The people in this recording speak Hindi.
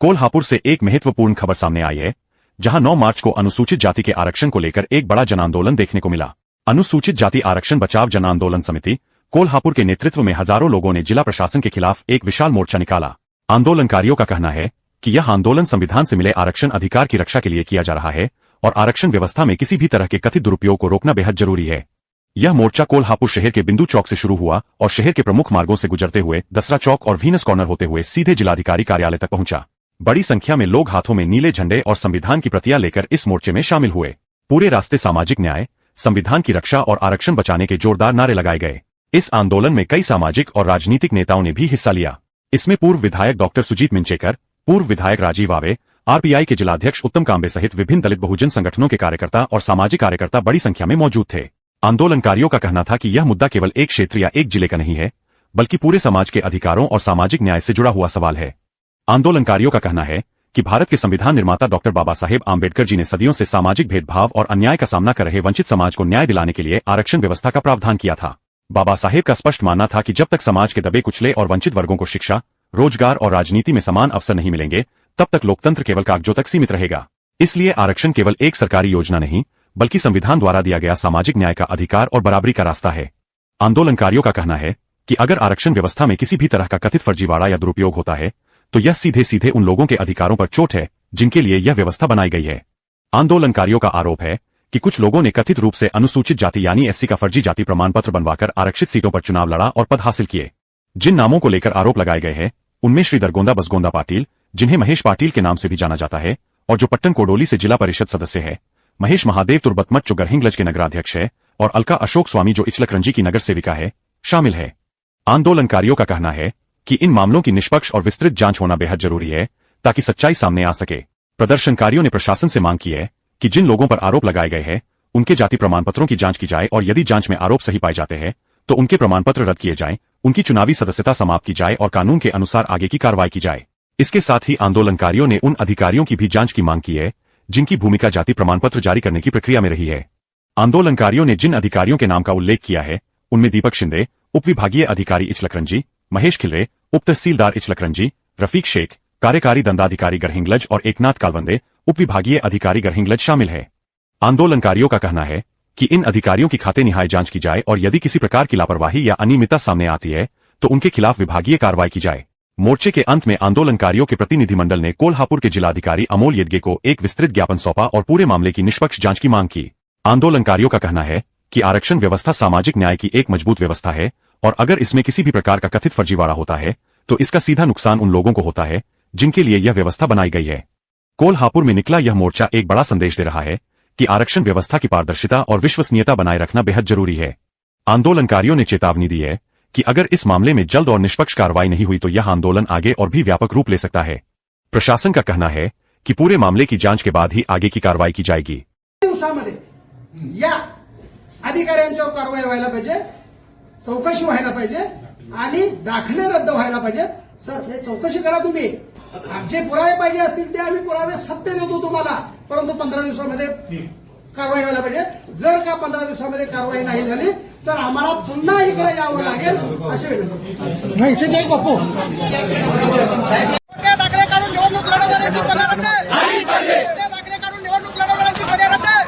कोल्हापुर से एक महत्वपूर्ण खबर सामने आई है, जहां 9 मार्च को अनुसूचित जाति के आरक्षण को लेकर एक बड़ा जन आंदोलन देखने को मिला। अनुसूचित जाति आरक्षण बचाव जन आंदोलन समिति कोल्हापुर के नेतृत्व में हजारों लोगों ने जिला प्रशासन के खिलाफ एक विशाल मोर्चा निकाला। आंदोलनकारियों का कहना है कि यह आंदोलन संविधान से मिले आरक्षण अधिकार की रक्षा के लिए किया जा रहा है और आरक्षण व्यवस्था में किसी भी तरह के कथित दुरुपयोग को रोकना बेहद जरूरी है। यह मोर्चा कोल्हापुर शहर के बिंदु चौक से शुरू हुआ और शहर के प्रमुख मार्गों से गुजरते हुए दसरा चौक और वीनस कॉर्नर होते हुए सीधे जिलाधिकारी कार्यालय तक पहुंचा। बड़ी संख्या में लोग हाथों में नीले झंडे और संविधान की प्रतियां लेकर इस मोर्चे में शामिल हुए। पूरे रास्ते सामाजिक न्याय, संविधान की रक्षा और आरक्षण बचाने के जोरदार नारे लगाए गए। इस आंदोलन में कई सामाजिक और राजनीतिक नेताओं ने भी हिस्सा लिया। इसमें पूर्व विधायक डॉक्टर सुजीत मिंचेकर, पूर्व विधायक राजीव आवे, आरपीआई के जिलाध्यक्ष उत्तम कांबे सहित विभिन्न दलित बहुजन संगठनों के कार्यकर्ता और सामाजिक कार्यकर्ता बड़ी संख्या में मौजूद थे। आंदोलनकारियों का कहना था कि यह मुद्दा केवल एक क्षेत्र या एक जिले का नहीं है, बल्कि पूरे समाज के अधिकारों और सामाजिक न्याय से जुड़ा हुआ सवाल है। आंदोलनकारियों का कहना है कि भारत के संविधान निर्माता डॉक्टर बाबा साहेब आंबेडकर जी ने सदियों से सामाजिक भेदभाव और अन्याय का सामना कर रहे वंचित समाज को न्याय दिलाने के लिए आरक्षण व्यवस्था का प्रावधान किया था। बाबा साहेब का स्पष्ट मानना था कि जब तक समाज के दबे कुचले और वंचित वर्गों को शिक्षा, रोजगार और राजनीति में समान अवसर नहीं मिलेंगे, तब तक लोकतंत्र केवल कागजों तक सीमित रहेगा। इसलिए आरक्षण केवल एक सरकारी योजना नहीं, बल्कि संविधान द्वारा दिया गया सामाजिक न्याय का अधिकार और बराबरी का रास्ता है। आंदोलनकारियों का कहना है कि अगर आरक्षण व्यवस्था में किसी भी तरह का कथित फर्जीवाड़ा या दुरुपयोग होता है, तो यह सीधे सीधे उन लोगों के अधिकारों पर चोट है जिनके लिए यह व्यवस्था बनाई गई है। आंदोलनकारियों का आरोप है कि कुछ लोगों ने कथित रूप से अनुसूचित जाति यानी एससी का फर्जी जाति प्रमाण पत्र बनवाकर आरक्षित सीटों पर चुनाव लड़ा और पद हासिल किए। जिन नामों को लेकर आरोप लगाए गए हैं, उनमें श्री दरगोंदा बसगोंदा पाटिल, जिन्हें महेश पाटिल के नाम से भी जाना जाता है और जो पट्टन कोडोली से जिला परिषद सदस्य है, महेश महादेव तुर्बतमठ जो गरहिंग्लज के नगराध्यक्ष है और अलका अशोक स्वामी जो इचलकरंजी की नगर सेविका है, शामिल है। आंदोलनकारियों का कहना है कि इन मामलों की निष्पक्ष और विस्तृत जांच होना बेहद जरूरी है ताकि सच्चाई सामने आ सके। प्रदर्शनकारियों ने प्रशासन से मांग की है कि जिन लोगों पर आरोप लगाए गए हैं, उनके जाति प्रमाण पत्रों की जांच की जाए और यदि जांच में आरोप सही पाए जाते हैं तो उनके प्रमाण पत्र रद्द किए जाएं, उनकी चुनावी सदस्यता समाप्त की जाए और कानून के अनुसार आगे की कार्रवाई की जाए। इसके साथ ही आंदोलनकारियों ने उन अधिकारियों की भी जांच की मांग की है जिनकी भूमिका जाति प्रमाण पत्र जारी करने की प्रक्रिया में रही है। आंदोलनकारियों ने जिन अधिकारियों के नाम का उल्लेख किया है, उनमें दीपक शिंदे, उपविभागीय अधिकारी इचलकरंजी, महेश खिलरे, उप तहसीलदार इचलकरंजी, रफीक शेख, कार्यकारी दंडाधिकारी गरहिंग्लज और एकनाथ कालवंदे, उपविभागीय अधिकारी गरहिंग्लज शामिल है। आंदोलनकारियों का कहना है कि इन अधिकारियों की खाते निहाय जांच की जाए और यदि किसी प्रकार की लापरवाही या अनियमितता सामने आती है तो उनके खिलाफ विभागीय कार्रवाई की जाए। मोर्चे के अंत में आंदोलनकारियों के प्रतिनिधिमंडल ने कोल्हापुर के जिलाधिकारी अमोल येदगे को एक विस्तृत ज्ञापन सौंपा और पूरे मामले की निष्पक्ष जांच की मांग की। आंदोलनकारियों का कहना है कि आरक्षण व्यवस्था सामाजिक न्याय की एक मजबूत व्यवस्था है और अगर इसमें किसी भी प्रकार का कथित फर्जीवाड़ा होता है तो इसका सीधा नुकसान उन लोगों को होता है जिनके लिए यह व्यवस्था बनाई गई है। कोल्हापुर में निकला यह मोर्चा एक बड़ा संदेश दे रहा है कि आरक्षण व्यवस्था की पारदर्शिता और विश्वसनीयता बनाए रखना बेहद जरूरी है। आंदोलनकारियों ने चेतावनी दी है कि अगर इस मामले में जल्द और निष्पक्ष कार्रवाई नहीं हुई तो यह आंदोलन आगे और भी व्यापक रूप ले सकता है। प्रशासन का कहना है कि पूरे मामले की जांच के बाद ही आगे की कार्रवाई की जाएगी। या अधिकाऱ्यांच्यावर कारवाई व्हायला पाहिजे, चौकशी व्हायला पाहिजे आणि दाखले रद्द व्हायला पाहिजे। सर, हे चौकशी करा तुम्ही, जे पुरावे पाहिजे असतील ते आम्ही पुरावे सत्य देतो तुम्हाला, परंतु 15 दिवसामध्ये कारवाई व्हायला पाहिजे। जर का 15 दिवसामध्ये कारवाई नाही झाली तर आम्हाला पुन्हा इकडे यावं लागेल असे विनंती। नाही इथे नाही बापू, दाखले काढून निवडणूक लढवण्याची पद्धत आहे, दाखले काढून निवडणूक लढवण्याची पद्धत आहे।